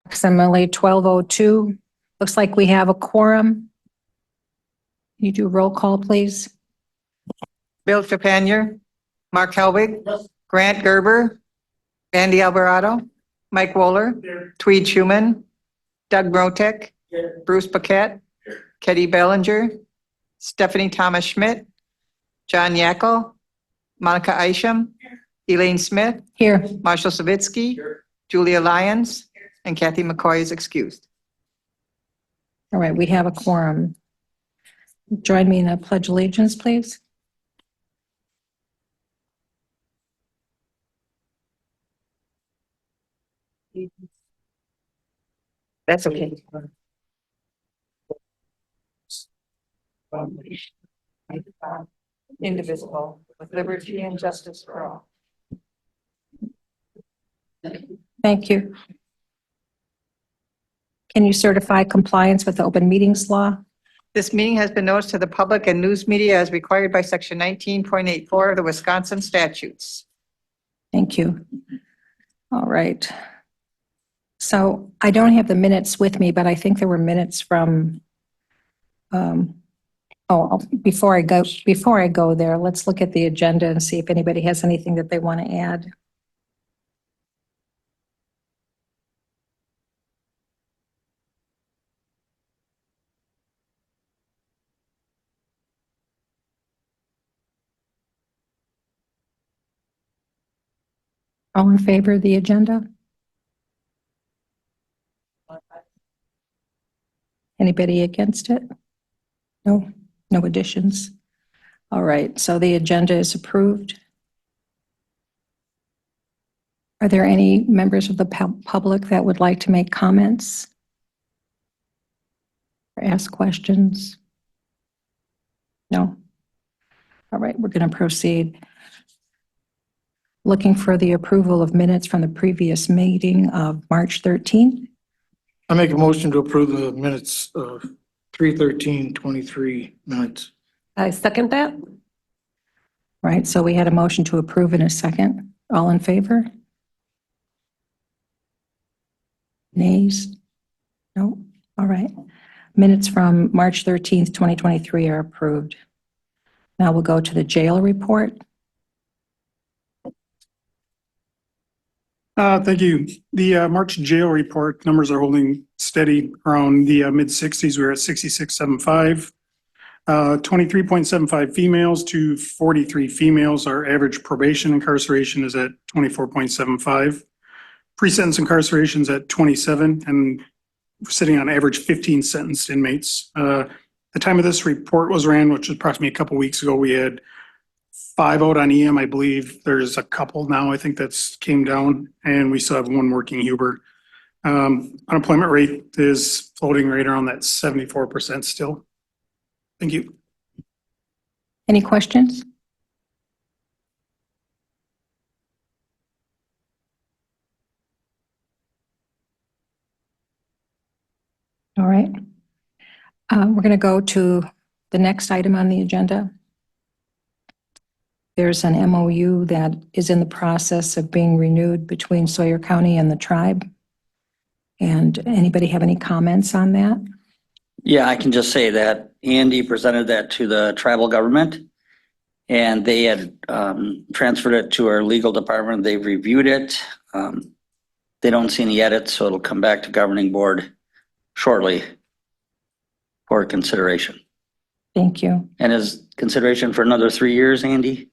Approximately 12:02. Looks like we have a quorum. You do roll call, please. Bill Trepanier, Mark Helbig, Grant Gerber, Andy Alvarado, Mike Wohler, Tweed Schuman, Doug Rotek, Bruce Paquette, Ketty Bellinger, Stephanie Thomas Schmidt, John Yackel, Monica Isham, Elaine Smith, Here. Marshall Savitsky, Julia Lyons, and Kathy McCoy is excused. All right, we have a quorum. Join me in the pledge allegiance, please. That's okay. Indivisible, with liberty and justice for all. Thank you. Can you certify compliance with the open meetings law? This meeting has been noticed to the public and news media as required by section 19.84 of the Wisconsin statutes. Thank you. All right. So I don't have the minutes with me, but I think there were minutes from, before I go there, let's look at the agenda and see if anybody has anything that they want to add. All in favor of the agenda? Anybody against it? No, no additions. All right, so the agenda is approved. Are there any members of the public that would like to make comments or ask questions? No? All right, we're going to proceed. Looking for the approval of minutes from the previous meeting of March 13th. I make a motion to approve the minutes of 3/13/23 minutes. I second that. Right, so we had a motion to approve in a second. All in favor? Nays? No? All right. Minutes from March 13th, 2023 are approved. Now we'll go to the jail report. Thank you. The March jail report numbers are holding steady around the mid-60s. We're at 66.75. 23.75 females to 43 females. Our average probation incarceration is at 24.75. Pre-sentence incarceration is at 27, and we're sitting on average 15 sentenced inmates. The time of this report was ran, which was approximately a couple weeks ago, we had 5 out on EM. I believe there's a couple now, I think that's came down, and we still have 1 working Huber. Unemployment rate is floating right around that 74% still. Thank you. Any questions? All right. We're going to go to the next item on the agenda. There's an MOU that is in the process of being renewed between Sawyer County and the tribe. And anybody have any comments on that? Yeah, I can just say that Andy presented that to the tribal government, and they had transferred it to our legal department. They've reviewed it. They don't see any edits, so it'll come back to governing board shortly for consideration. Thank you. And is consideration for another 3 years, Andy?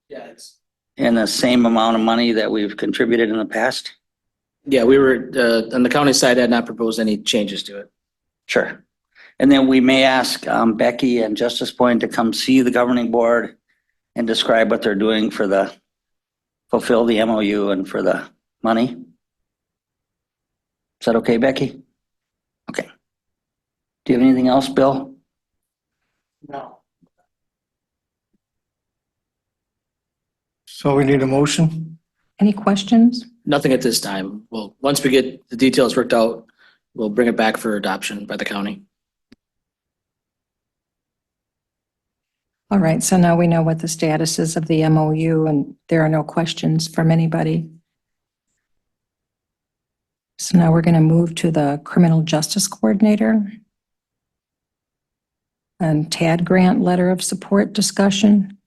Yeah, it's, And the same amount of money that we've contributed in the past? yeah, we were, on the county side, had not proposed any changes to it. Sure. And then we may ask Becky and Justice Point to come see the governing board and describe what they're doing for the, fulfill the MOU and for the money. Is that okay, Becky? Okay. Do you have anything else, Bill? No. So we need a motion. Any questions? Nothing at this time. Well, once we get the details worked out, we'll bring it back for adoption by the county. All right, so now we know what the status is of the MOU and there are no questions from anybody. So now we're going to move to the Criminal Justice Coordinator and TAD grant letter of support discussion.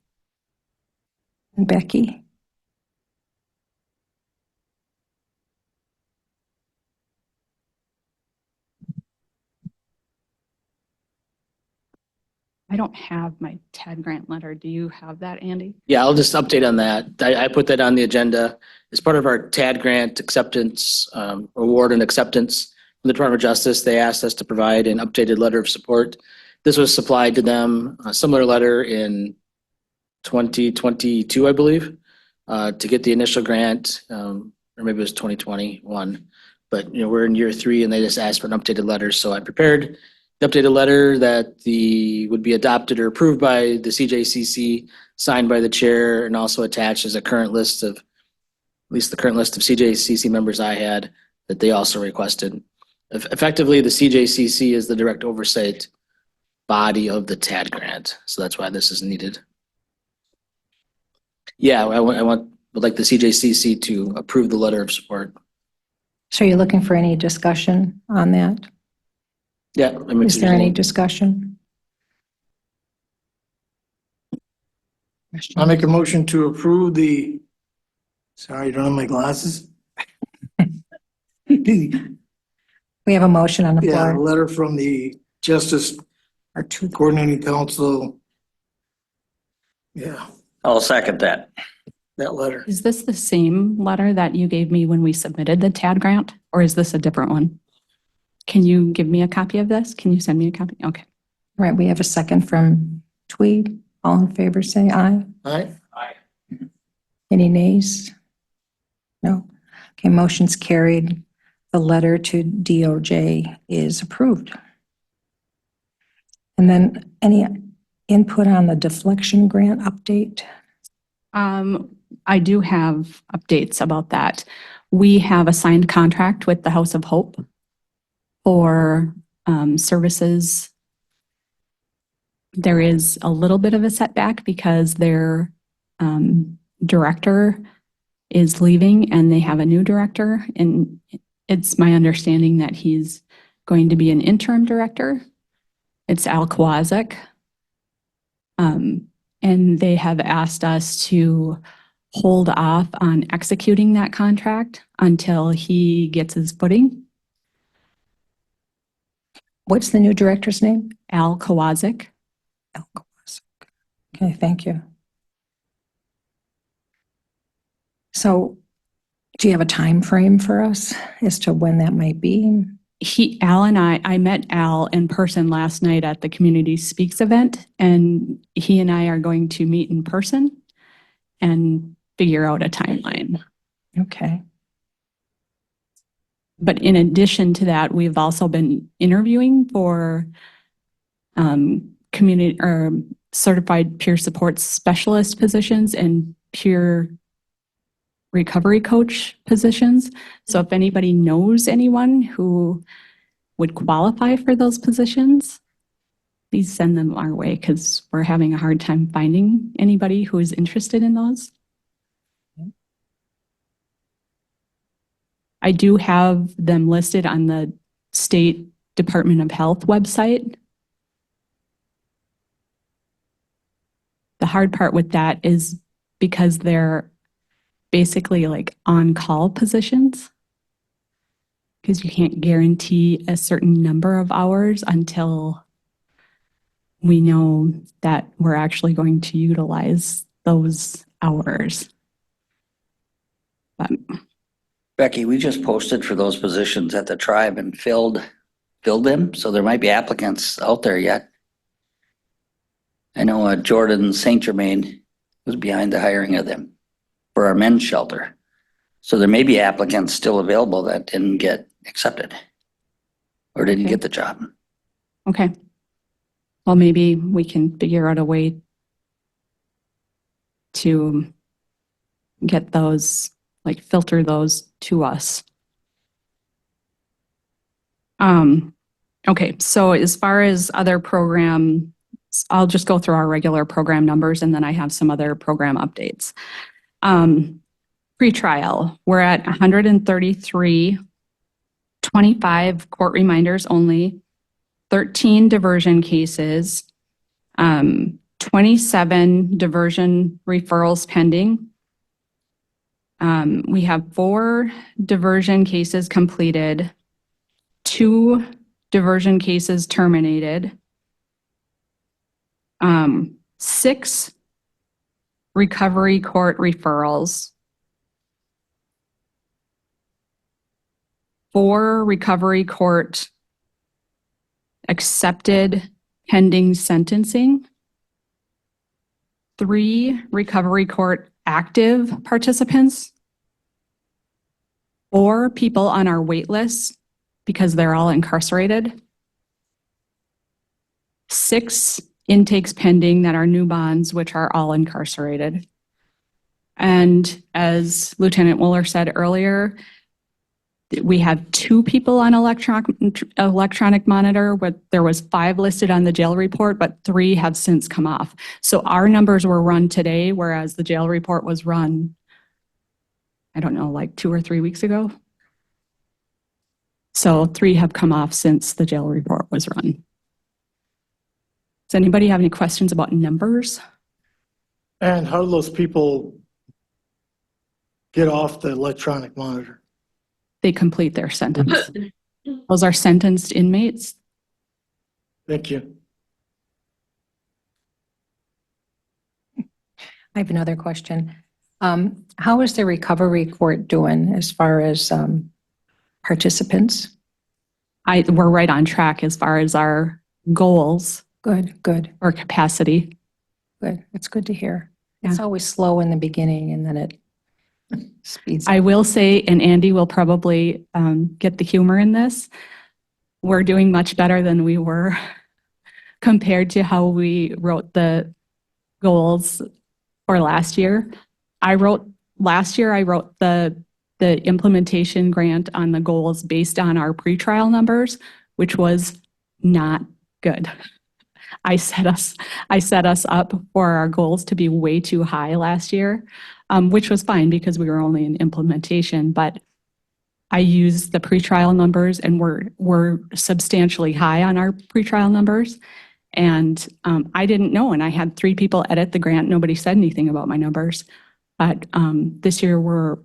And Becky? I don't have my TAD grant letter. Do you have that, Andy? Yeah, I'll just update on that. I put that on the agenda as part of our TAD grant acceptance, award and acceptance from the Department of Justice. They asked us to provide an updated letter of support. This was supplied to them, a similar letter in 2022, I believe, to get the initial grant, or maybe it was 2021. But, we're in year 3 and they just asked for an updated letter. So I prepared the updated letter that would be adopted or approved by the CJCC, signed by the chair, and also attached as a current list of, at least the current list of CJCC members I had that they also requested. Effectively, the CJCC is the direct oversight body of the TAD grant. So that's why this is needed. Yeah, would like the CJCC to approve the letter of support. So you're looking for any discussion on that? Yeah. Is there any discussion? I make a motion to approve the, sorry, I don't have my glasses. We have a motion on the Yeah, floor. letter from the Justice Or two. Coordinating Council. Yeah, I'll second that. that letter. Is this the same letter that you gave me when we submitted the TAD grant, or is this a different one? Can you give me a copy of this? Can you send me a copy? Okay. All right, we have a second from Tweed. All in favor, say aye. Aye. Any nays? No. Okay, motion's carried. The letter to DOJ is approved. And then any input on the deflection grant update? I do have updates about that. We have a signed contract with the House of Hope for services. There is a little bit of a setback because their director is leaving and they have a new director. And it's my understanding that he's going to be an interim director. It's Al Kowalczyk. And they have asked us to hold off on executing that contract until he gets his footing. What's the new director's name? Al Kowalczyk. Okay, thank you. So do you have a time frame for us as to when that might be? Al and I met Al in person last night at the Community Speaks event, and he and I are going to meet in person and figure out a timeline. Okay. But in addition to that, we've also been interviewing for community or certified peer support specialist positions and peer recovery coach positions. So if anybody knows anyone who would qualify for those positions, please send them our way because we're having a hard time finding anybody who is interested in those. I do have them listed on the State Department of Health website. The hard part with that is because they're basically like on-call positions, because you can't guarantee a certain number of hours until we know that we're actually going to utilize those hours. But Becky, we just posted for those positions at the tribe and filled them, so there might be applicants out there yet. I know Jordan St. Germain was behind the hiring of them for our men's shelter. So there may be applicants still available that didn't get accepted or didn't Okay. get the job. okay. Well, maybe we can figure out a way to get those, like filter those to us. Okay, so as far as other program, I'll just go through our regular program numbers and then I have some other program updates. Pre-trial, we're at 133 25 court reminders only, 13 diversion cases, 27 diversion referrals pending. We have 4 diversion cases completed, 2 diversion cases terminated, 6 recovery court referrals, 4 recovery court accepted pending sentencing, 3 recovery court active participants, 4 people on our wait list because they're all incarcerated, 6 intakes pending that are new bonds, which are all incarcerated. And as Lieutenant Mueller said earlier, we have 2 people on electronic monitor, but there was 5 listed on the jail report, but 3 have since come off. So our numbers were run today, whereas the jail report was run, I don't know, like 2 or 3 weeks ago. So 3 have come off since the jail report was run. Does anybody have any questions about numbers? And how do those people get off the electronic monitor? They complete their sentence. Those are sentenced inmates. Thank you. I have another question. How is the recovery court doing as far as participants? We're right on track as far as our goals Good, good, or capacity. good. It's good to hear. It's Yeah. always slow in the beginning and then it speeds I up. will say, and Andy will probably get the humor in this, we're doing much better than we were compared to how we wrote the goals for last year. Last year, I wrote the implementation grant on the goals based on our pretrial numbers, which was not good. I set us up for our goals to be way too high last year, which was fine because we were only in implementation, but I used the pretrial numbers and we're substantially high on our pretrial numbers. And I didn't know, and I had 3 people edit the grant. Nobody said anything about my numbers. But this year we're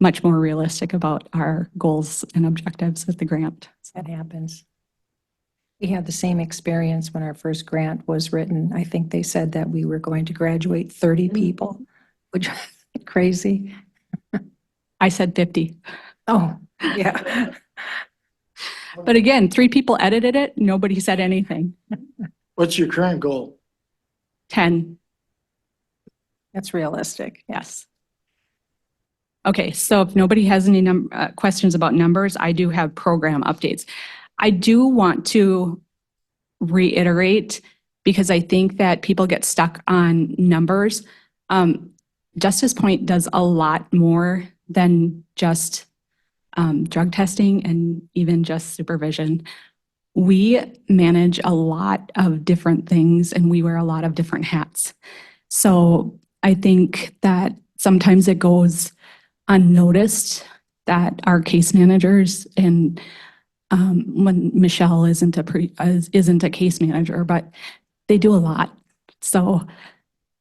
much more realistic about our goals and objectives with the grant. That happens. We had the same experience when our first grant was written. I think they said that we were going to graduate 30 people, which is crazy. I said 50. Oh, yeah. But again, 3 people edited it. Nobody said anything. What's your current goal? 10. That's realistic. Yes. Okay, so if nobody has any questions about numbers, I do have program updates. I do want to reiterate, because I think that people get stuck on numbers. Justice Point does a lot more than just drug testing and even just supervision. We manage a lot of different things and we wear a lot of different hats. So I think that sometimes it goes unnoticed that our case managers and when Michelle isn't a case manager, but they do a lot. So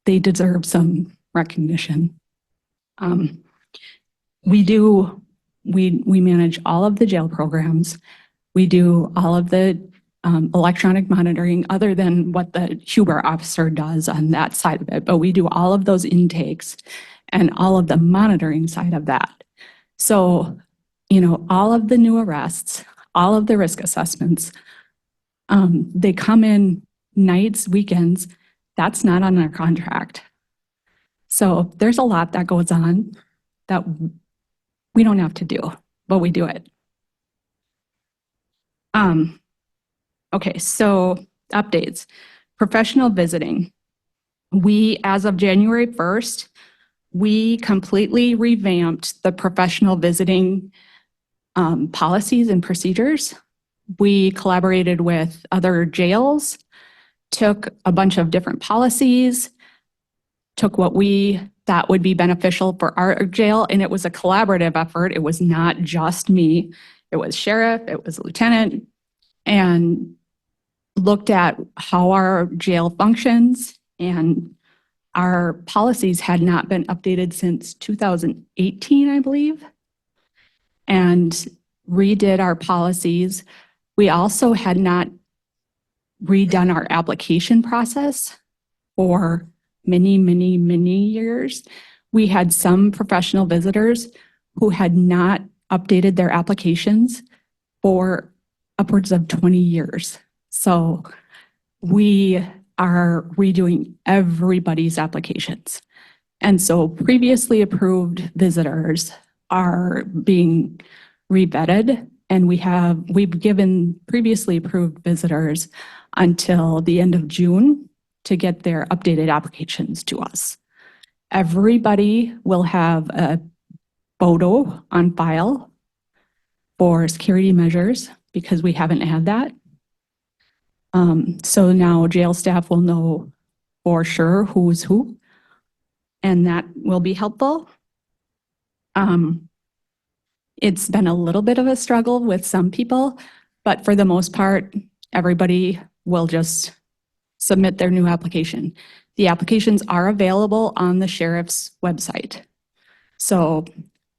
they deserve some recognition. We manage all of the jail programs. We do all of the electronic monitoring other than what the Huber officer does on that side of it. But we do all of those intakes and all of the monitoring side of that. So, all of the new arrests, all of the risk assessments, they come in nights, weekends. That's not on our contract. So there's a lot that goes on that we don't have to do, but we do it. Okay, so updates. Professional visiting. As of January 1st, we completely revamped the professional visiting policies and procedures. We collaborated with other jails, took a bunch of different policies, took what we thought would be beneficial for our jail, and it was a collaborative effort. It was not just me. it was sheriff, it was lieutenant, and looked at how our jail functions, and our policies had not been updated since 2018, I believe, and redid our policies. We also had not redone our application process for many, many, many years. We had some professional visitors who had not updated their applications for upwards of 20 years. So we are redoing everybody's applications. And so previously approved visitors are being revetted, and we've given previously approved visitors until the end of June to get their updated applications to us. Everybody will have a photo on file for security measures because we haven't had that. So now jail staff will know for sure who's who, and that will be helpful. It's been a little bit of a struggle with some people, but for the most part, everybody will just submit their new application. The applications are available on the sheriff's website. So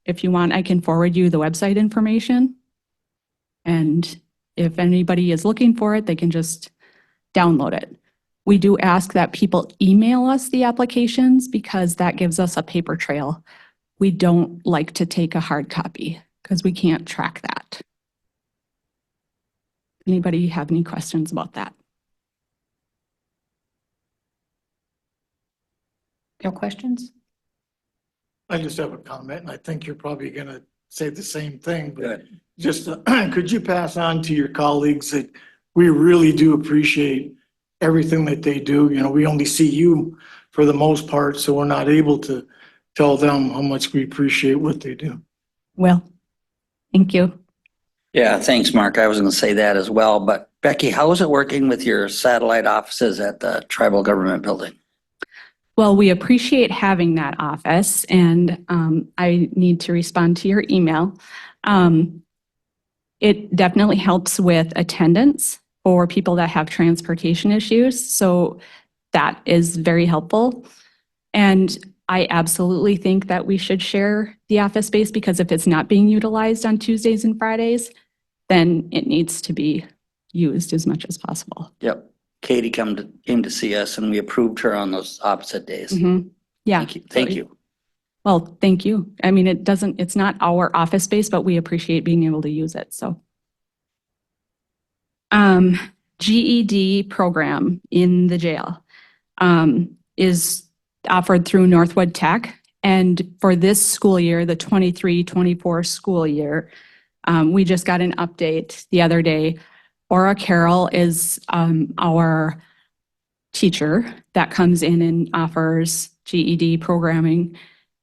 if you want, I can forward you the website information. And if anybody is looking for it, they can just download it. We do ask that people email us the applications because that gives us a paper trail. We don't like to take a hard copy because we can't track that. Anybody have any questions about that? No questions? I just have a comment, and I think you're probably gonna say the same thing, but Good. just, could you pass on to your colleagues that we really do appreciate everything that they do? You know, we only see you for the most part, so we're not able to tell them how much we appreciate what they do. Well, thank you. Yeah, thanks, Mark. I was going to say that as well. But Becky, how is it working with your satellite offices at the tribal government building? Well, we appreciate having that office, and I need to respond to your email. It definitely helps with attendance for people that have transportation issues, so that is very helpful. And I absolutely think that we should share the office space because if it's not being utilized on Tuesdays and Fridays, then it needs to be used as much as possible. Yep. Katie came to see us and we approved her on those opposite days. Yeah. Thank you. Thank you. Well, thank you. I mean, it's not our office space, but we appreciate being able to use it, so. GED program in the jail is offered through Northwood Tech. And for this school year, the 23-24 school year, we just got an update the other day. Aura Carroll is our teacher that comes in and offers GED programming.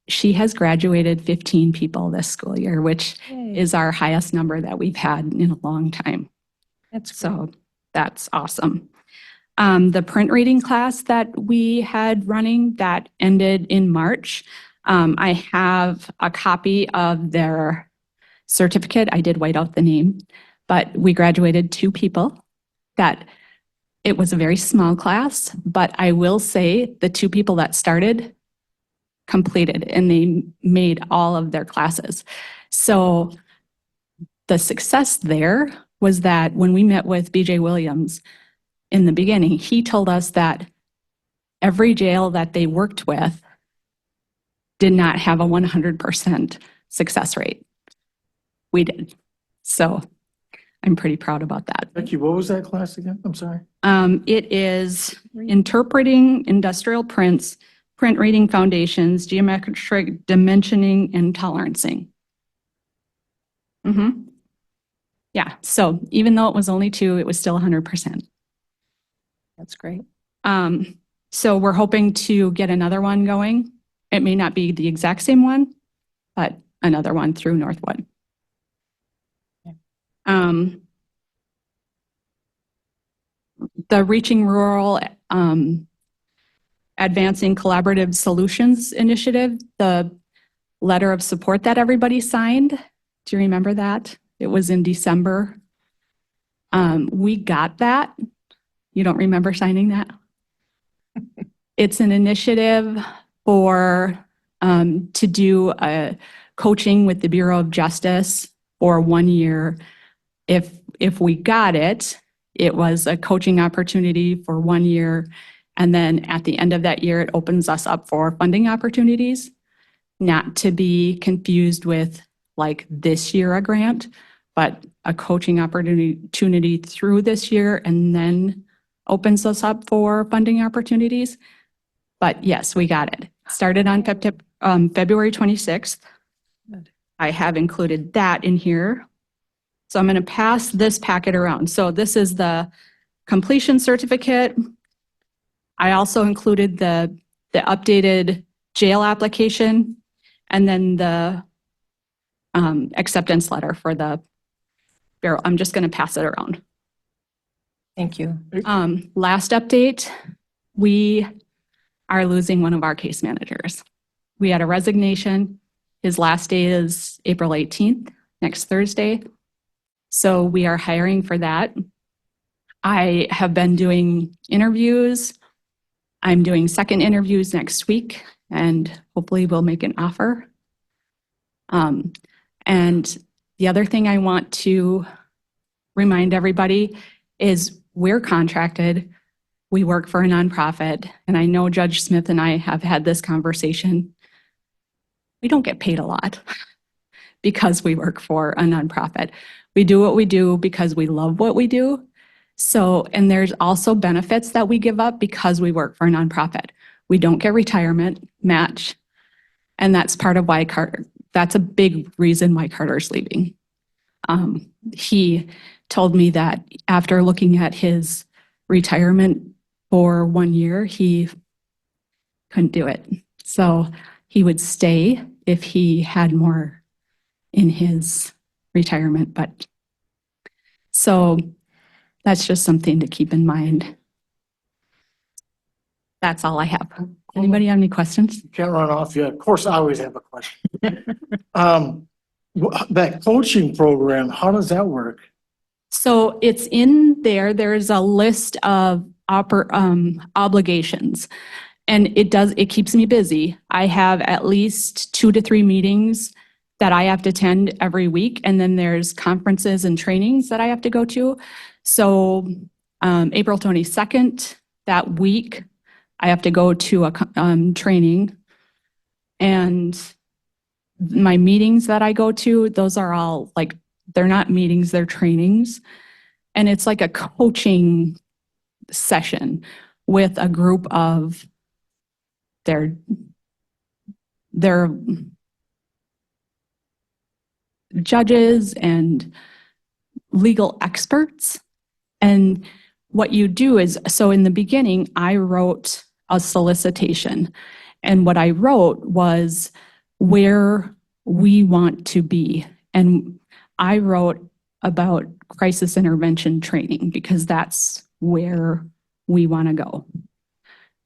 She has graduated 15 people this school year, which is our highest number that we've had in a long time. That's So that's awesome. The print reading class that we had running that ended in March, I have a copy of their certificate. I did white out the name, but we graduated 2 people. That it was a very small class, but I will say the 2 people that started completed and they made all of their classes. So the success there was that when we met with BJ Williams in the beginning, he told us that every jail that they worked with did not have a 100% success rate. We did. So I'm pretty proud about that. Becky, what was that class again? I'm sorry. It is interpreting industrial prints, print reading foundations, geometric dimensioning, and tolerancing. Yeah, so even though it was only 2, it was still 100%. That's great. So we're hoping to get another one going. It may not be the exact same one, but another one through Northwood. The Reaching Rural Advancing Collaborative Solutions Initiative, the letter of support that everybody signed. Do you remember that? It was in December. We got that. You don't remember signing that? It's an initiative for, to do a coaching with the Bureau of Justice for 1 year. If we got it, it was a coaching opportunity for 1 year. And then at the end of that year, it opens us up for funding opportunities, not to be confused with like this year a grant, but a coaching opportunity through this year and then opens us up for funding opportunities. But yes, we got it. Started on February 26th. I have included that in here. So I'm going to pass this packet around. So this is the completion certificate. I also included the updated jail application and then the acceptance letter for the Bureau. I'm just going to pass it around. Thank you. Last update, we are losing one of our case managers. We had a resignation. His last day is April 18th, next Thursday. So we are hiring for that. I have been doing interviews. I'm doing second interviews next week, and hopefully we'll make an offer. And the other thing I want to remind everybody is we're contracted. We work for a nonprofit, and I know Judge Smith and I have had this conversation. We don't get paid a lot because we work for a nonprofit. We do what we do because we love what we do. So, and there's also benefits that we give up because we work for a nonprofit. We don't get retirement match, and that's part of why Carter, that's a big reason why Carter's leaving. He told me that after looking at his retirement for 1 year, he couldn't do it. So he would stay if he had more in his retirement, but so that's just something to keep in mind. That's all I have. Anybody have any questions? Can't run off yet. Of course, I always have a question. That coaching program, how does that work? So it's in there. There's a list of obligations, and it keeps me busy. I have at least 2 to 3 meetings that I have to attend every week, and then there's conferences and trainings that I have to go to. So April 22nd, that week, I have to go to a training, and my meetings that I go to, those are all like, they're not meetings, they're trainings. And it's like a coaching session with a group of their judges and legal experts. And what you do is, so in the beginning, I wrote a solicitation. And what I wrote was where we want to be. And I wrote about crisis intervention training because that's where we want to go.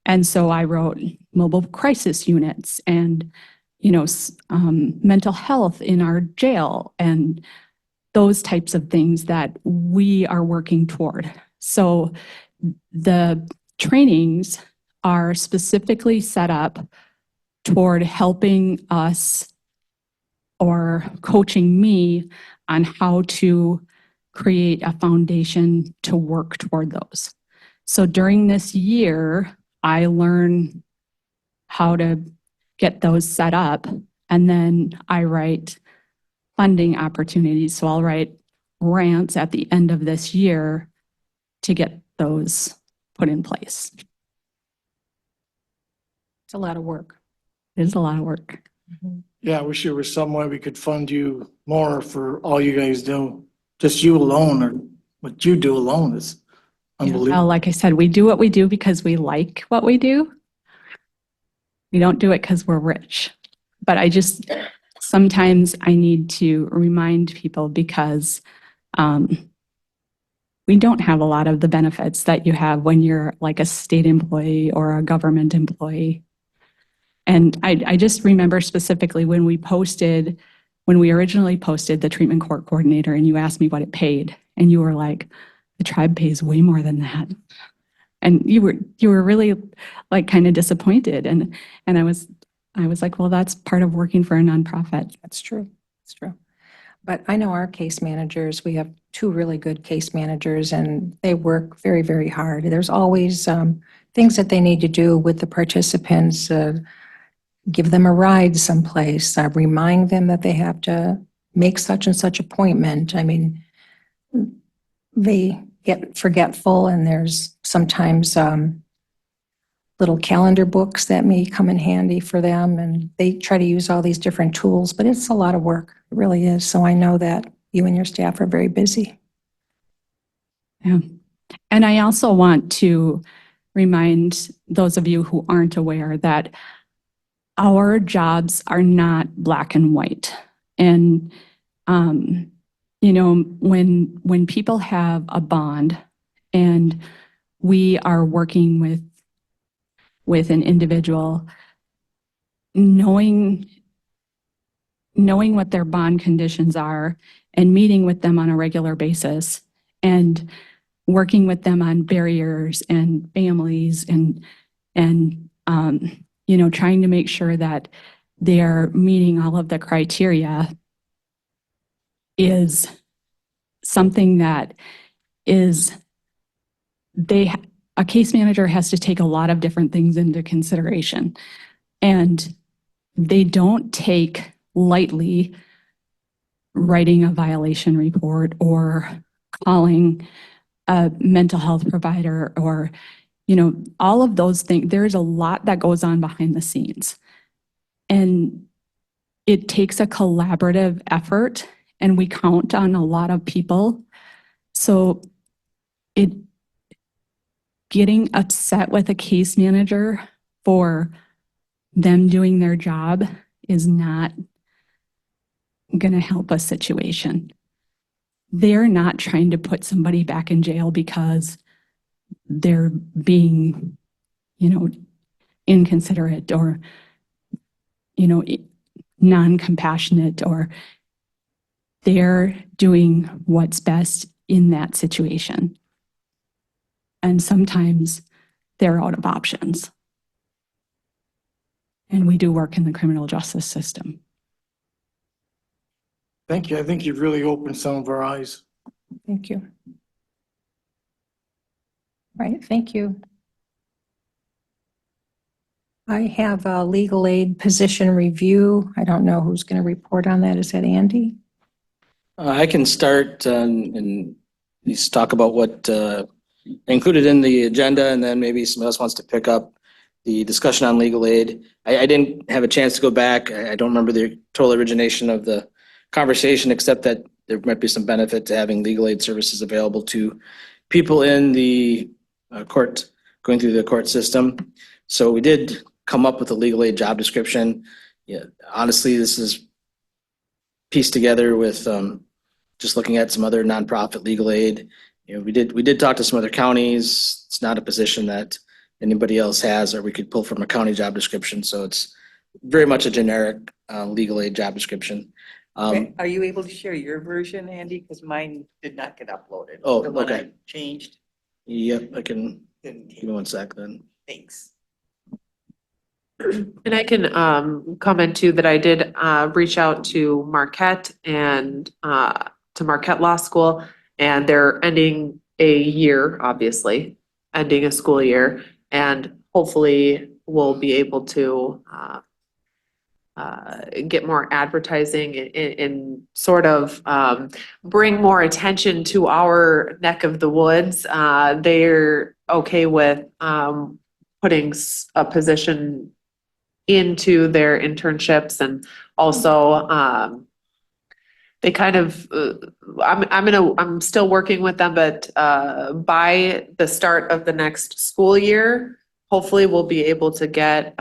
And so I wrote mobile crisis units and, mental health in our jail and those types of things that we are working toward. So the trainings are specifically set up toward helping us or coaching me on how to create a foundation to work toward those. So during this year, I learn how to get those set up, and then I write funding opportunities. So I'll write grants at the end of this year to get those put in place. It's a lot of work. It is a lot of work. Yeah, I wish there was some way we could fund you more for all you guys do. Just you alone, or what you do alone is unbelievable. Well, like I said, we do what we do because we like what we do. We don't do it because we're rich. But sometimes I need to remind people because we don't have a lot of the benefits that you have when you're like a state employee or a government employee. And I just remember specifically when we posted when we originally posted the treatment court coordinator and you asked me what it paid, and you were like, the tribe pays way more than that. And you were really like kind of disappointed. And I was like, well, that's part of working for a nonprofit. That's true. That's true. But I know our case managers, we have two really good case managers and they work very, very hard. There's always things that they need to do with the participants, give them a ride someplace, remind them that they have to make such and such appointment. I mean, they get forgetful and there's sometimes little calendar books that may come in handy for them, and they try to use all these different tools, but it's a lot of work. It really is. So I know that you and your staff are very busy. Yeah. And I also want to remind those of you who aren't aware that our jobs are not black and white. And, you know, when people have a bond and we are working with an individual, knowing what their bond conditions are and meeting with them on a regular basis and working with them on barriers and families and you know, trying to make sure that they're meeting all of the criteria is something that is a case manager has to take a lot of different things into consideration, and they don't take lightly writing a violation report or calling a mental health provider or, you know, all of those things. There's a lot that goes on behind the scenes, and it takes a collaborative effort, and we count on a lot of people. So getting upset with a case manager for them doing their job is not going to help a situation. They're not trying to put somebody back in jail because they're being, you know, inconsiderate or, you know, non-compassionate, or they're doing what's best in that situation. And sometimes they're out of options. And we do work in the criminal justice system. Thank you. I think you've really opened some of our eyes. Thank you. Right, thank you. I have a legal aid position review. I don't know who's going to report on that. Is that Andy? I can start and at least talk about what included in the agenda, and then maybe somebody else wants to pick up the discussion on legal aid. I didn't have a chance to go back. I don't remember the total origination of the conversation, except that there might be some benefit to having legal aid services available to people in the court, going through the court system. So we did come up with a legal aid job description. Yeah, honestly, this is pieced together with just looking at some other nonprofit legal aid. You know, we did talk to some other counties. It's not a position that anybody else has, or we could pull from a county job description. So it's very much a generic legal aid job description. Are you able to share your version, Andy? Because mine did not get uploaded. Oh, The one okay. I changed. Yep, I can, Didn't. give me 1 sec then. Thanks. And I can comment too that I did reach out to Marquette and to Marquette Law School, and they're ending a year, obviously, ending a school year, and hopefully we'll be able to get more advertising and sort of bring more attention to our neck of the woods. They're okay with putting a position into their internships, and also they kind of I'm still working with them, but by the start of the next school year, hopefully we'll be able to get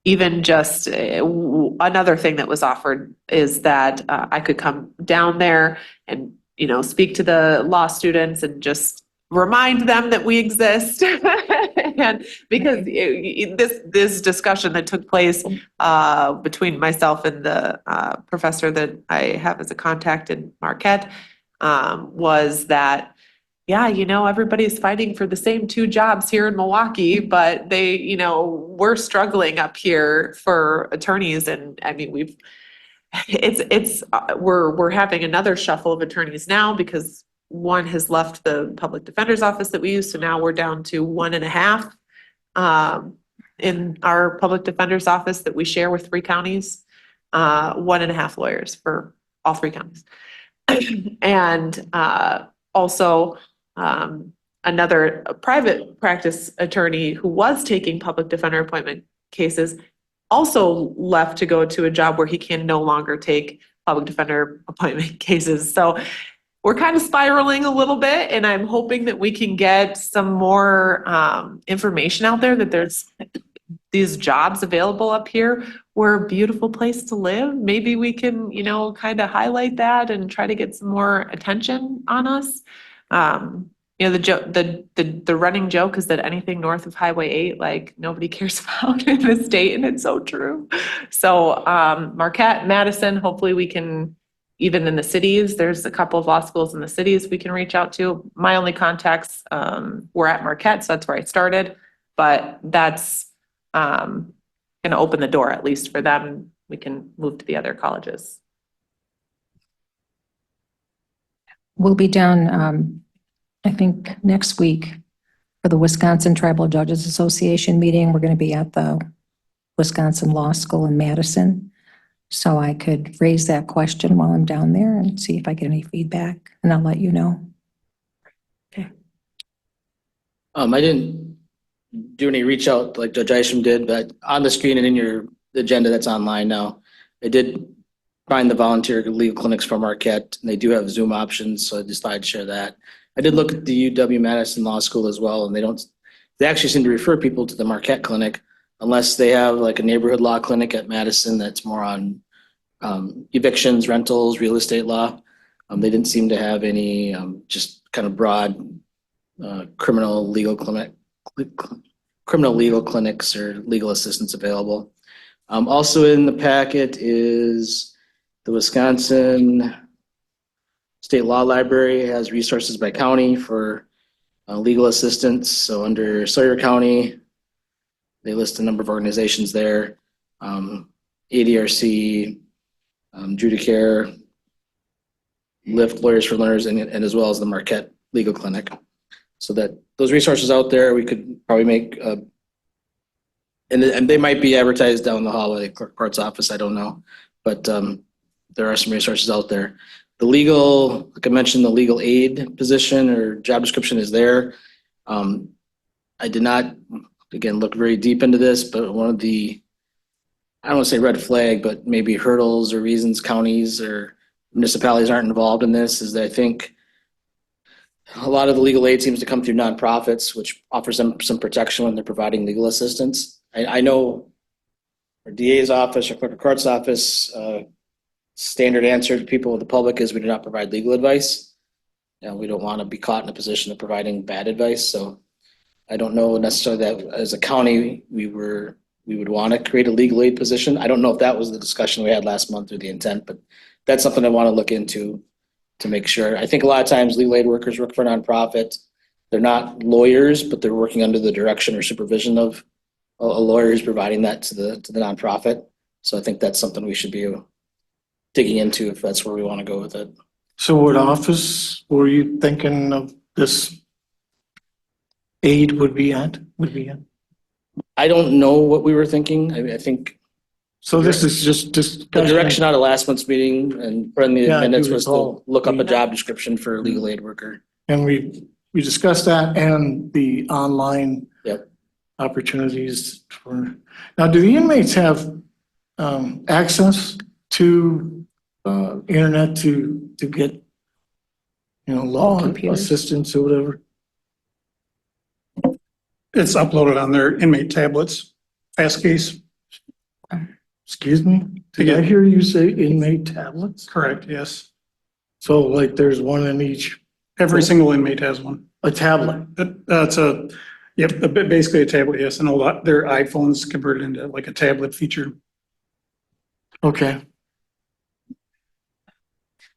even just another thing that was offered is that I could come down there and, you know, speak to the law students and just remind them that we exist. And because this discussion that took place between myself and the professor that I have as a contact in Marquette was that, yeah, everybody's fighting for the same 2 jobs here in Milwaukee, but we're struggling up here for attorneys. And I mean, we're having another shuffle of attorneys now because one has left the public defender's office that we use. So now we're down to 1.5 in our public defender's office that we share with 3 counties, 1.5 lawyers for all 3 counties. And also another private practice attorney who was taking public defender appointment cases also left to go to a job where he can no longer take public defender appointment cases. So we're kind of spiraling a little bit, and I'm hoping that we can get some more information out there that there's these jobs available up here. We're a beautiful place to live. Maybe we can, kind of highlight that and try to get some more attention on us. The running joke is that anything north of Highway 8, like nobody cares about in the state, and it's so true. So Marquette, Madison, hopefully we can, even in the cities, there's a couple of law schools in the cities we can reach out to. My only contacts were at Marquette, so that's where I started. But that's going to open the door, at least for them. We can move to the other colleges. We'll be down, I think, next week for the Wisconsin Tribal Judges Association meeting. We're going to be at the Wisconsin Law School in Madison. So I could raise that question while I'm down there and see if I get any feedback, and I'll let you know. I didn't do any reach out like Judge Isham did, but on the screen and in your agenda that's online now, I did find the volunteer legal clinics from Marquette, and they do have Zoom options, so I just thought I'd share that. I did look at the UW-Madison Law School as well, and they actually seem to refer people to the Marquette clinic unless they have like a neighborhood law clinic at Madison that's more on evictions, rentals, real estate law. They didn't seem to have any just kind of broad criminal legal clinics or legal assistance available. Also in the packet is the Wisconsin State Law Library has resources by county for legal assistance. So under Sawyer County, they list a number of organizations there, ADRC, Judicare, Lyft, Lawyers for Learners, and as well as the Marquette Legal Clinic. So that those resources out there, we could probably make, and they might be advertised down the hall at the clerk court's office, I don't know. But there are some resources out there. The legal, like I mentioned, the legal aid position or job description is there. I did not, again, look very deep into this, but one of the, I don't want to say red flag, but maybe hurdles or reasons counties or municipalities aren't involved in this is that I think a lot of the legal aid seems to come through nonprofits, which offers them some protection when they're providing legal assistance. I know our DA's office or clerk of court's office, standard answer to people with the public is we do not provide legal advice. And we don't want to be caught in a position of providing bad advice. So I don't know necessarily that as a county, we would want to create a legal aid position. I don't know if that was the discussion we had last month or the intent, but that's something I want to look into to make sure. I think a lot of times legal aid workers work for a nonprofit. They're not lawyers, but they're working under the direction or supervision of a lawyer who's providing that to the nonprofit. So I think that's something we should be digging into if that's where we want to go with it. So what office were you thinking of this aid would be at? I don't know what we were thinking. I think So this is just the direction out of last month's meeting and put in the Yeah, I do minutes was to recall. look up a job description for a legal aid worker. And we discussed that and the online Yep. opportunities for, now, do the inmates have access to internet to get, law Computers. assistance or whatever? It's uploaded on their inmate tablets, Fastcase. Excuse me? Did I hear you say inmate tablets? Correct, yes. So like there's one in each, Every single inmate has one. A tablet. That's basically a tablet, yes, and a lot, their iPhones converted into like a tablet feature. Okay.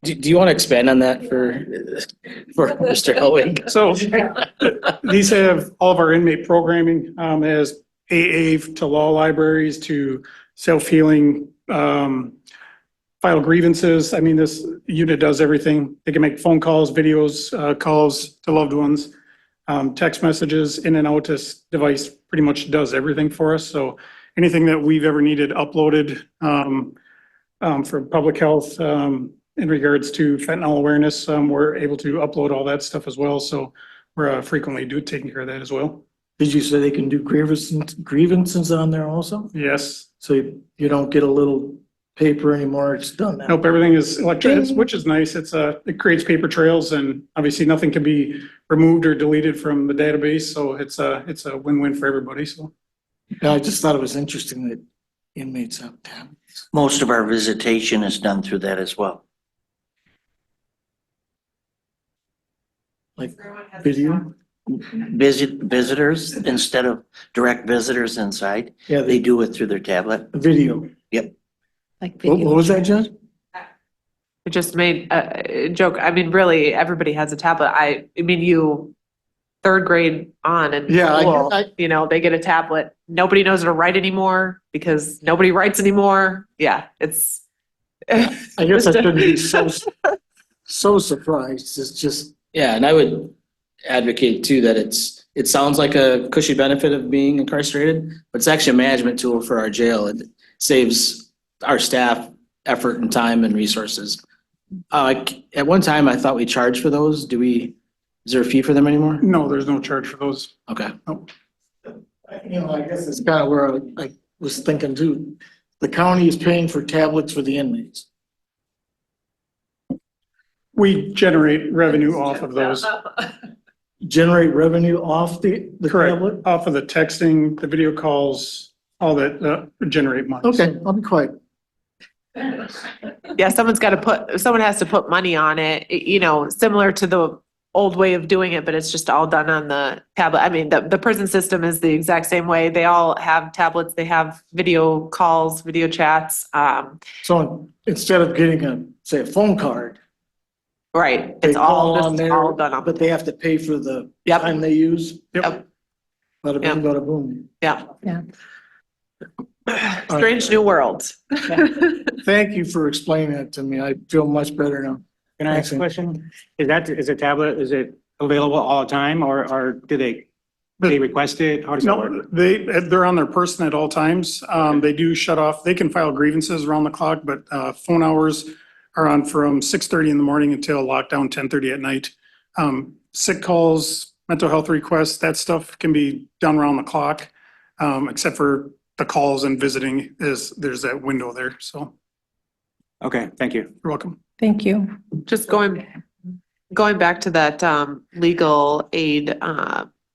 Do you want to expand on that for Mr. Elwing? So these have all of our inmate programming, as AA to law libraries to self-healing, file grievances. I mean, this unit does everything. They can make phone calls, videos, calls to loved ones, text messages in and out. This device pretty much does everything for us. So anything that we've ever needed uploaded, for public health, in regards to fentanyl awareness, we're able to upload all that stuff as well. So we're frequently taking care of that as well. Did you say they can do grievances on there also? Yes. So you don't get a little paper anymore, it's done now? Nope, everything is electronic, which is nice. It creates paper trails and obviously nothing can be removed or deleted from the database. So it's a win-win for everybody. So. Yeah, I just thought it was interesting that inmates have tablets. Most of our visitation is done through that as well. Like video? Visitors, instead of direct visitors inside, Yeah, they do it through their tablet. video. Like What was that, Judge? It just made a joke. I mean, really, everybody has a tablet. I mean, you, third grade on and Yeah, you know, they get a tablet. Nobody knows how to write anymore because nobody writes anymore. Yeah, it's. I guess I shouldn't be so surprised. It's just, Yeah, and I would advocate too that it sounds like a cushy benefit of being incarcerated, but it's actually a management tool for our jail. It saves our staff effort and time and resources. At one time, I thought we charged for those. Is there a fee for them anymore? No, there's no charge for those. Okay. I guess it's kind of where I was thinking too. The county is paying for tablets for the inmates. We generate revenue off of those. Generate revenue off the Correct. tablet? Off of the texting, the video calls, all that generate money. Okay, I'll be quiet. Yeah, someone has to put money on it, you know, similar to the old way of doing it, but it's just all done on the tablet. I mean, the prison system is the exact same way. They all have tablets, they have video calls, video chats. So instead of getting say a phone card, Right, they it's all, call on just there, all done on. but they have to pay for the Yep. time they use. Yep. Bada bing, bada boom. Yeah. Yeah. Strange new world. Thank you for explaining that to me. I feel much better now. Can I ask a question? Is a tablet, is it available all the time or do they request it? How does that work? No, they're on their person at all times. They do shut off, they can file grievances around the clock, but phone hours are on from 6:30 in the morning until lockdown 10:30 at night. Sick calls, mental health requests, that stuff can be done around the clock, except for the calls and visiting there's that window there. So Okay, thank you. you're welcome. Thank you. Just going back to that legal aid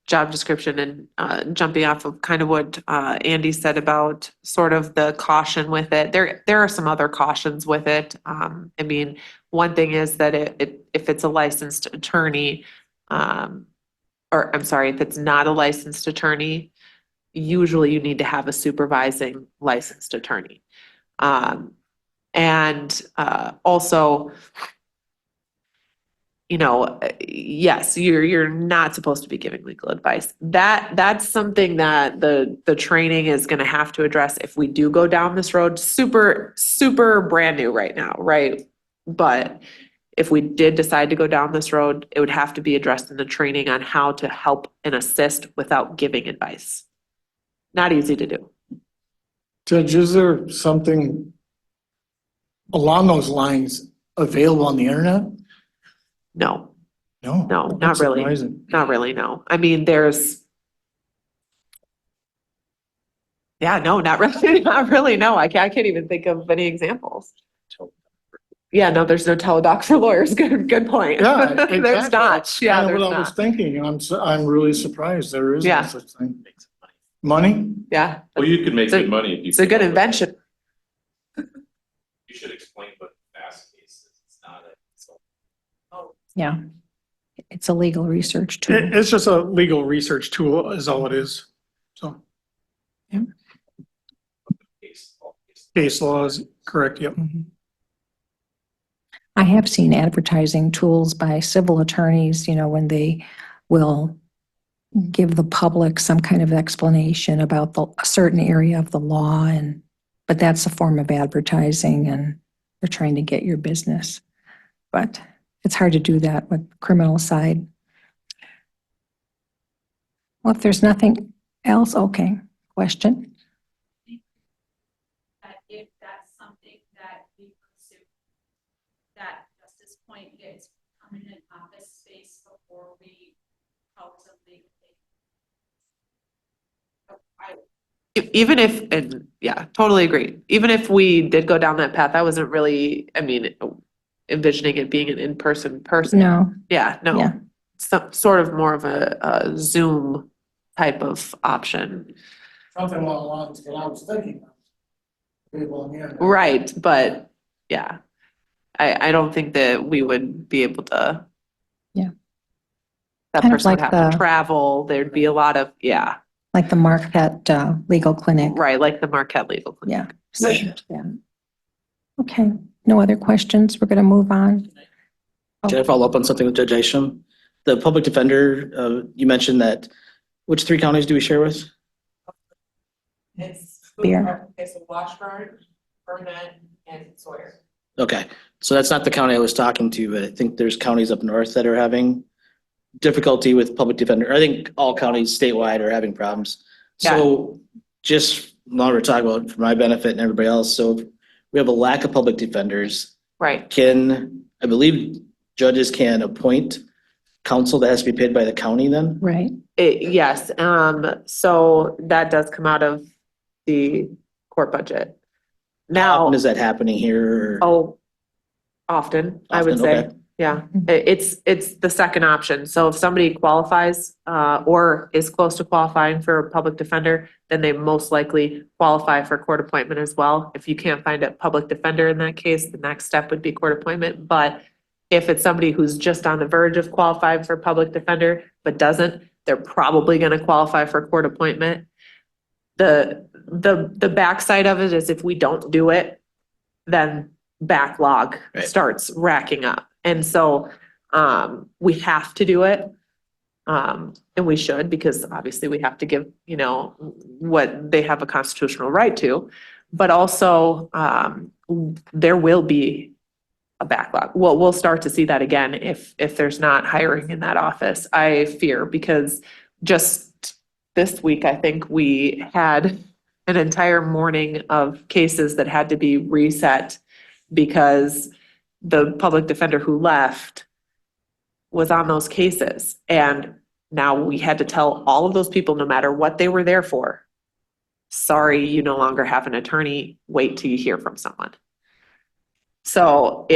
job description and jumping off of kind of what Andy said about sort of the caution with it. There are some other cautions with it. I mean, one thing is that if it's a licensed attorney, or I'm sorry, if it's not a licensed attorney, usually you need to have a supervising licensed attorney. And also, you know, yes, you're not supposed to be giving legal advice. That's something that the training is going to have to address if we do go down this road. Super, super brand new right now, right? But if we did decide to go down this road, it would have to be addressed in the training on how to help and assist without giving advice. Not easy to do. Judge, is there something along those lines available on the internet? No, No. No, not That's really. surprising. not really, no. I mean, no, not really, not really, no. I can't even think of any examles. Yeah, no, there's no teledoc for lawyers. Good point. Yeah, There's exactly. not. Yeah, Kind of there's what I was not. thinking, and I'm really surprised there is no Yeah. such thing. Money? Yeah, Well, you could make It's a- good money if you. it's a good invention. You should explain what fast case is. It's not a. Yeah. it's a legal research tool. It's just a legal research tool is all it is, so. Yeah. Case law is correct, yep. Mhm. I have seen advertising tools by civil attorneys, when they will give the public some kind of explanation about a certain area of the law, but that's a form of advertising and they're trying to get your business. But it's hard to do that with the criminal side. Well, if there's nothing else, okay. Question? That if that's something that we pursue, that Justice Point gets permanent office space before we help them make Even if, and yeah, totally agree. Even if we did go down that path, I wasn't really, envisioning it being an in-person person. No. Yeah, no. Yeah. Sort of more of a Zoom type of option. Something along the lines that I was thinking of. People, yeah. Right, but yeah. I don't think that we would be able to. Yeah. That Kind of person would like have to the- travel. There'd be a lot of, yeah, Like the Marquette Legal Clinic. right, like the Marquette Legal Clinic. Yeah. So, yeah. Okay, no other questions? We're going to move on. Should I follow up on something with Judge Isham? The public defender, you mentioned that, which 3 counties do we share with? It's Beer. It's Washburn, Burnett, and Sawyer. Okay, so that's not the county I was talking to, but I think there's counties up north that are having difficulty with public defender. I think all counties statewide are having problems. So just while we're talking about for my benefit and everybody else, so if we have a lack of public defenders. Right. I believe judges can appoint counsel that has to be paid by the county then? Right. Yes, so that does come out of the court budget. How Now, often is that happening here? often, I would Often, say. okay. Yeah, it's the second option. So if somebody qualifies, or is close to qualifying for a public defender, then they most likely qualify for court appointment as well. If you can't find a public defender in that case, the next step would be court appointment. But if it's somebody who's just on the verge of qualifying for public defender, but doesn't, they're probably gonna qualify for court appointment. The backside of it is if we don't do it, then backlog Right. starts racking up. And so, we have to do it. And we should, because obviously we have to give, what they have a constitutional right to. But also, there will be a backlog. Well, we'll start to see that again if there's not hiring in that office, I fear, because just this week, I think we had an entire morning of cases that had to be reset because the public defender who left was on those cases. And now we had to tell all of those people, no matter what they were there for, sorry, you no longer have an attorney, wait till you hear from someone. So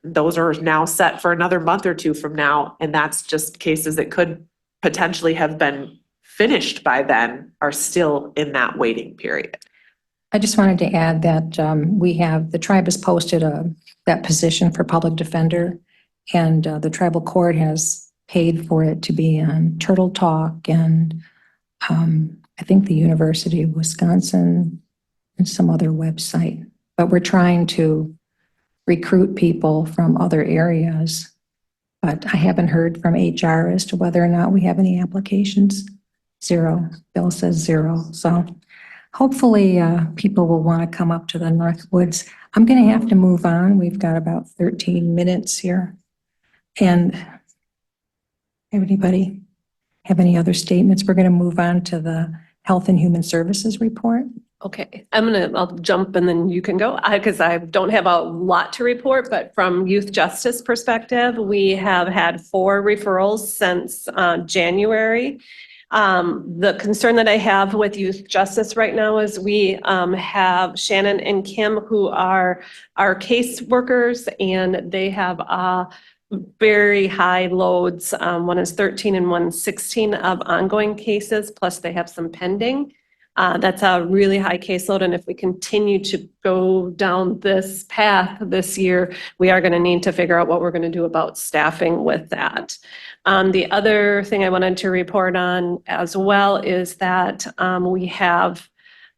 those are now set for another month or two from now, and that's just cases that could potentially have been finished by then are still in that waiting period. I just wanted to add that the tribe has posted that position for public defender, and the tribal court has paid for it to be on Turtle Talk and I think the University of Wisconsin and some other website. But we're trying to recruit people from other areas. But I haven't heard from HR as to whether or not we have any applications. 0. Bill says 0. So hopefully people will want to come up to the Northwoods. I'm going to have to move on. We've got about 13 minutes here. And anybody have any other statements? We're going to move on to the Health and Human Services report. Okay, I'll jump and then you can go, because I don't have a lot to report, but from youth justice perspective, we have had 4 referrals since January. The concern that I have with youth justice right now is we have Shannon and Kim, who are our case workers, and they have very high loads. One is 13 and one 16 of ongoing cases, plus they have some pending. That's a really high caseload, and if we continue to go down this path this year, we are going to need to figure out what we're going to do about staffing with that. The other thing I wanted to report on as well is that we have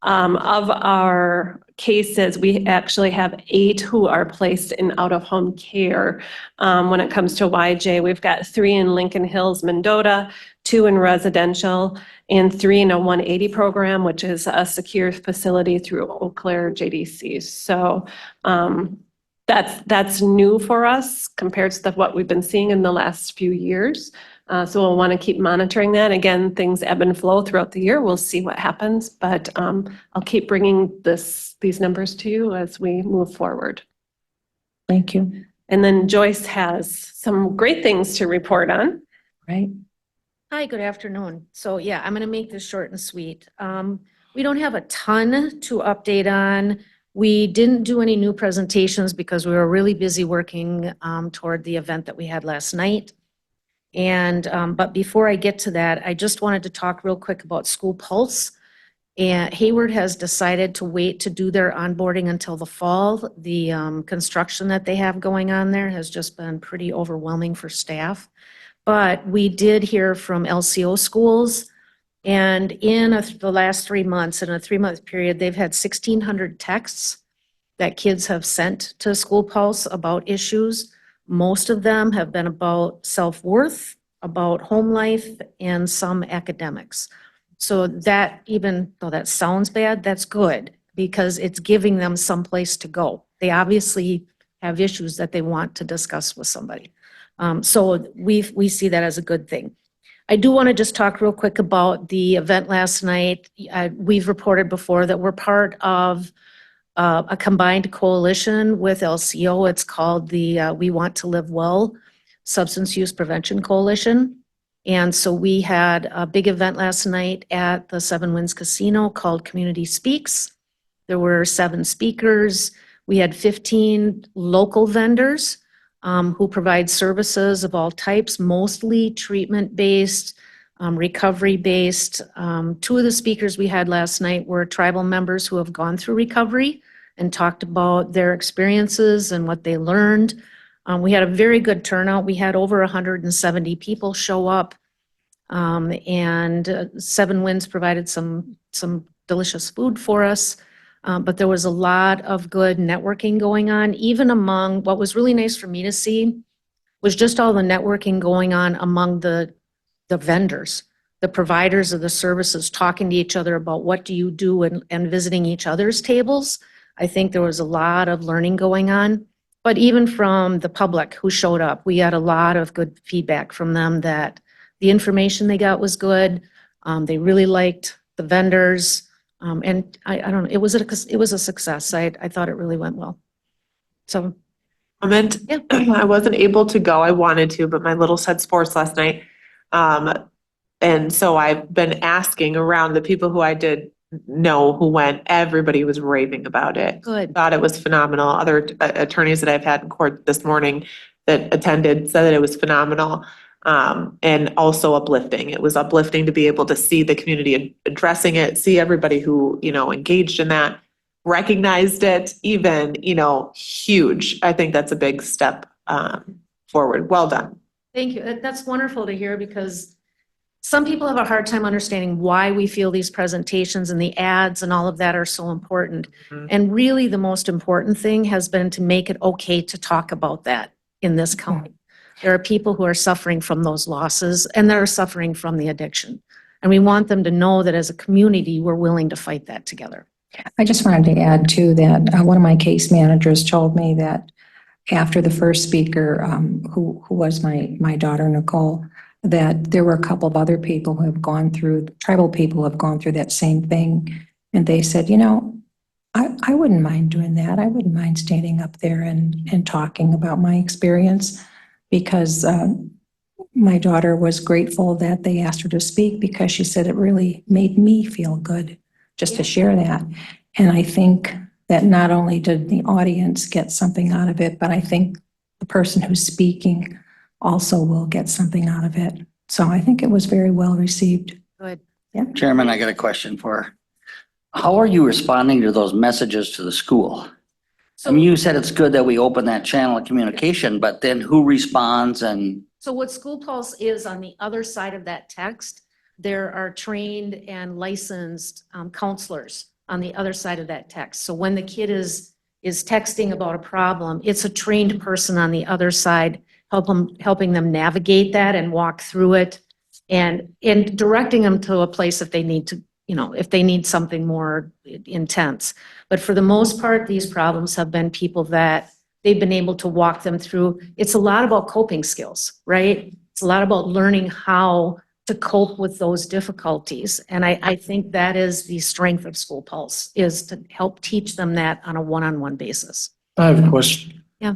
of our cases, we actually have 8 who are placed in out-of-home care. When it comes to YJ, we've got 3 in Lincoln Hills, Mendota, 2 in residential, and 3 in a 180 program, which is a secure facility through Eau Claire JDC. So that's new for us compared to what we've been seeing in the last few years. So we'll want to keep monitoring that. Again, things ebb and flow throughout the year. We'll see what happens, but I'll keep bringing these numbers to you as we move forward. Thank you. And then Joyce has some great things to report on. Right? Hi, good afternoon. So yeah, I'm going to make this short and sweet. We don't have a ton to update on. We didn't do any new presentations because we were really busy working toward the event that we had last night. And, but before I get to that, I just wanted to talk real quick about School Pulse. And Hayward has decided to wait to do their onboarding until the fall. The construction that they have going on there has just been pretty overwhelming for staff. But we did hear from LCO schools, and in the last 3 months, in a 3-month period, they've had 1,600 texts that kids have sent to School Pulse about issues. Most of them have been about self-worth, about home life, and some academics. So that, even though that sounds bad, that's good because it's giving them some place to go. They obviously have issues that they want to discuss with somebody. So we see that as a good thing. I do want to just talk real quick about the event last night. We've reported before that we're part of a combined coalition with LCO. It's called the We Want to Live Well Substance Use Prevention Coalition. And so we had a big event last night at the Seven Winds Casino called Community Speaks. There were 7 speakers. We had 15 local vendors who provide services of all types, mostly treatment-based, recovery-based. 2 of the speakers we had last night were tribal members who have gone through recovery and talked about their experiences and what they learned. We had a very good turnout. We had over 170 people show up, and Seven Winds provided some delicious food for us. But there was a lot of good networking going on, even among, what was really nice for me to see was just all the networking going on among the vendors, the providers of the services, talking to each other about what do you do and visiting each other's tables. I think there was a lot of learning going on. But even from the public who showed up, we had a lot of good feedback from them that the information they got was good. They really liked the vendors. And I don't know, it was a success. I thought it really went well. So. Comment. Yeah. I wasn't able to go. I wanted to, but my little said sports last night. And so I've been asking around the people who I did know who went. Everybody was raving about it. Good. Thought it was phenomenal. Other attorneys that I've had in court this morning that attended said that it was phenomenal. And also uplifting. It was uplifting to be able to see the community addressing it, see everybody who, engaged in that, recognized it, even, huge. I think that's a big step forward. Well done. Thank you. That's wonderful to hear because some people have a hard time understanding why we feel these presentations and the ads and all of that are so important. Mhm. And really the most important thing has been to make it okay to talk about that in this county. There are people who are suffering from those losses and they're suffering from the addiction. And we want them to know that as a community, we're willing to fight that together. I just wanted to add too that one of my case managers told me that after the first speaker, who was my daughter, Nicole, that there were a couple of other people who have gone through, tribal people who have gone through that same thing. And they said, I wouldn't mind doing that. I wouldn't mind standing up there and talking about my experience because my daughter was grateful that they asked her to speak because she said it really made me feel good just to share that. And I think that not only did the audience get something out of it, but I think the person who's speaking also will get something out of it. So I think it was very well received. Good. Chairman, I got a question for her. How are you responding to those messages to the school? I mean, you said it's good that we open that channel of communication, but then who responds and? So what School Pulse is on the other side of that text, there are trained and licensed counselors on the other side of that text. So when the kid is texting about a problem, it's a trained person on the other side, helping them navigate that and walk through it and directing them to a place if they need to, if they need something more intense. But for the most part, these problems have been people that they've been able to walk them through. It's a lot about coping skills, right? It's a lot about learning how to cope with those difficulties. And I think that is the strength of School Pulse, is to help teach them that on a one-on-one basis. I have a question. Yeah.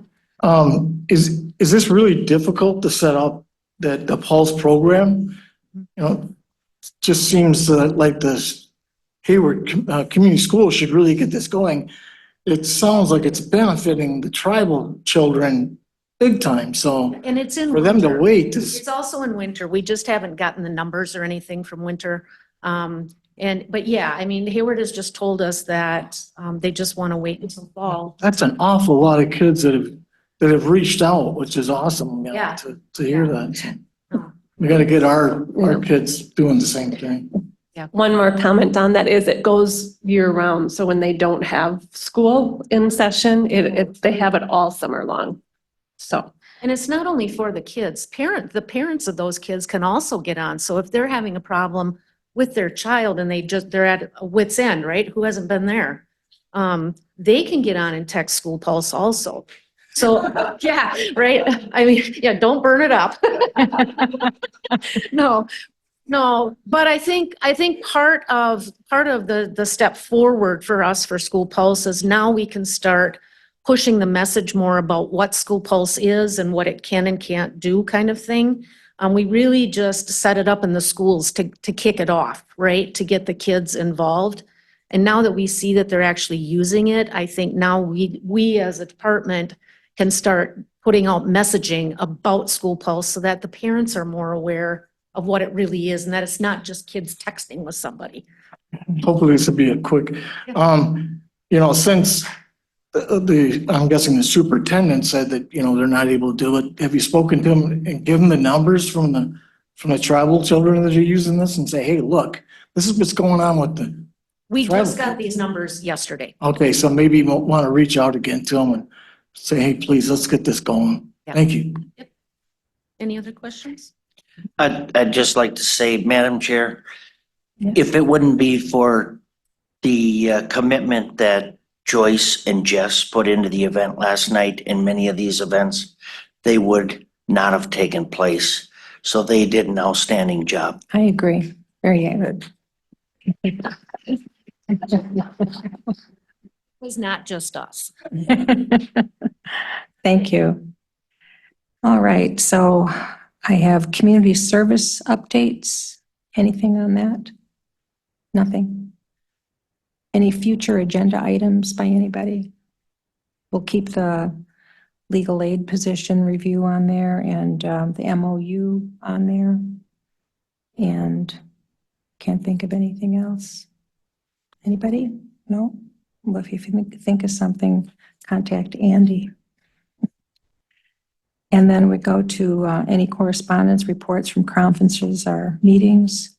Is this really difficult to set up the Pulse program? Just seems like this Hayward Community Schools should really get this going. It sounds like it's benefiting the tribal children big time, so And it's in for them to winter. wait is, It's also in winter. We just haven't gotten the numbers or anything from winter. But yeah, I mean, Hayward has just told us that they just want to wait until fall. that's an awful lot of kids that have reached out, which is awesome, Yeah. to hear that. So Oh. we gotta get our kids doing the same thing. One more comment on that is it goes year round. So when they don't have school in session, they have it all summer long. So. And it's not only for the kids, the parents of those kids can also get on. So if they're having a problem with their child and they're at a wit's end, right? Who hasn't been there? They can get on and text School Pulse also. So, yeah, right? I mean, yeah, don't burn it up. No, but I think part of the step forward for us for School Pulse is now we can start pushing the message more about what School Pulse is and what it can and can't do kind of thing. We really just set it up in the schools to kick it off, right? To get the kids involved. And now that we see that they're actually using it, I think now we as a department can start putting out messaging about School Pulse so that the parents are more aware of what it really is and that it's not just kids texting with somebody. Hopefully this will be a quick, since I'm guessing the superintendent said that, they're not able to do it. Have you spoken to them and given the numbers from the tribal children that are using this and say, hey, look, this is what's going on with the, We just Travel. got these numbers yesterday. okay, so maybe you want to reach out again to them and say, hey, please, let's get this going. Yeah. Thank you. Any other questions? I'd just like to say, Madam Chair, Yes. if it wouldn't be for the commitment that Joyce and Jess put into the event last night and many of these events, they would not have taken place. So they did an outstanding job. I agree. Very good. It was not just us. Thank you. All right, so I have community service updates. Anything on that? Nothing? Any future agenda items by anybody? We'll keep the legal aid position review on there and the MOU on there. And can't think of anything else. Anybody? No? Well, if you think of something, contact Andy. And then we go to any correspondence reports from conferences or meetings.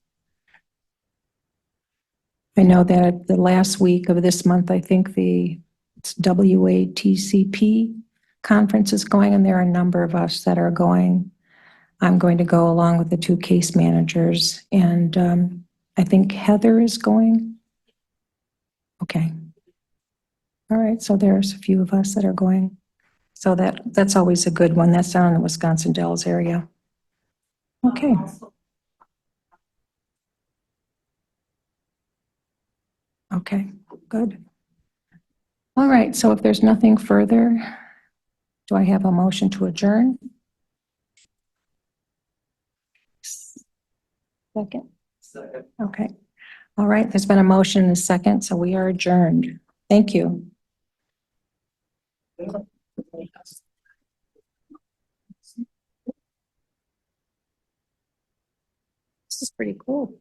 I know that the last week of this month, I think it's WATCP conference is going, and there are a number of us that are going. I'm going to go along with the two case managers, and I think Heather is going. Okay. All right, so there's a few of us that are going. So that's always a good one. That's down in the Wisconsin Dells area. Okay. Okay, good. All right, so if there's nothing further, do I have a motion to adjourn? Second? Second. Okay. All right, there's been a motion and a second, so we are adjourned. Thank you. This is pretty cool.